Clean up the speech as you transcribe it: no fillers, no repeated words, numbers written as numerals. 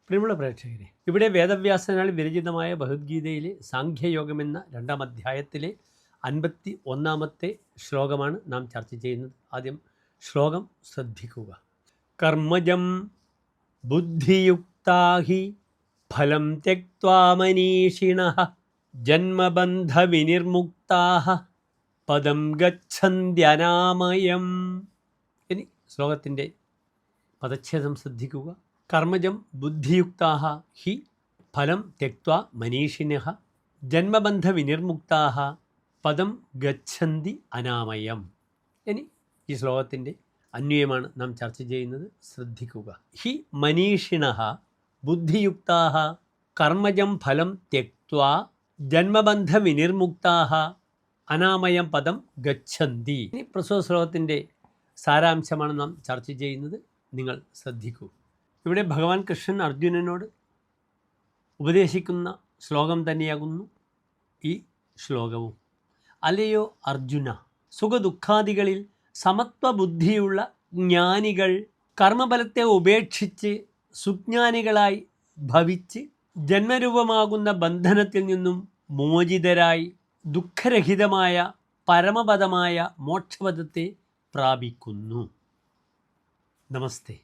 പ്രിയമുള്ള പ്രേക്ഷകരെ, ഇവിടെ വേദവ്യാസനാൽ വിരചിതമായ ഭഗവത്ഗീതയിലെ സാഖ്യയോഗമെന്ന 2-ാം അധ്യായത്തിലെ 51-ാമത്തെ ശ്ലോകമാണ് നാം ചർച്ച ചെയ്യുന്നത്. ആദ്യം ശ്ലോകം ശ്രദ്ധിക്കുക. കർമ്മജം ബുദ്ധിയുക്താ ഹി ഫലം ത്യക്ത്വാ മനീഷിണഃ ജന്മബന്ധവിനിർമുക്താഃ പദം ഗച്ഛന്ത്യനാമയം. ഇനി ശ്ലോകത്തിൻ്റെ പദച്ഛേദം ശ്രദ്ധിക്കുക. കർമ്മജം ബുദ്ധിയുക്താഃ ഹി ഫലം ത്യക്ത്വാ മനീഷിനഃ ജന്മബന്ധവിനിർമുക്താഃ പദം ഗച്ഛന്തി അനാമയം. ഇനി ഈ ശ്ലോകത്തിൻ്റെ അന്വയമാണ് നാം ചർച്ച ചെയ്യുന്നത്. ശ്രദ്ധിക്കുക. ഹി മനീഷിണഃ ബുദ്ധിയുക്താഃ കർമ്മജം ഫലം ത്യക്ത്വാ ജന്മബന്ധവിനിർമുക്താഃ അനാമയം പദം ഗച്ഛന്തി. ഇനി പ്രസ്തുത ശ്ലോകത്തിൻ്റെ സാരാംശമാണ് നാം ചർച്ച ചെയ്യുന്നത്. നിങ്ങൾ ശ്രദ്ധിക്കൂ. ഇവിടെ ഭഗവാൻ കൃഷ്ണൻ അർജുനനോട് ഉപദേശിക്കുന്ന ശ്ലോകം തന്നെയാകുന്നു ഈ ശ്ലോകവും. അല്ലയോ അർജുന, സുഖദുഃഖാദികളിൽ സമത്വബുദ്ധിയുള്ള ജ്ഞാനികൾ കർമ്മഫലത്തെ ഉപേക്ഷിച്ച് സുജ്ഞാനികളായി ഭവിച്ച് ജന്മരൂപമാകുന്ന ബന്ധനത്തിൽ നിന്നും മോചിതരായി ദുഃഖരഹിതമായ പരമപദമായ മോക്ഷപദത്തെ പ്രാപിക്കുന്നു. നമസ്തേ.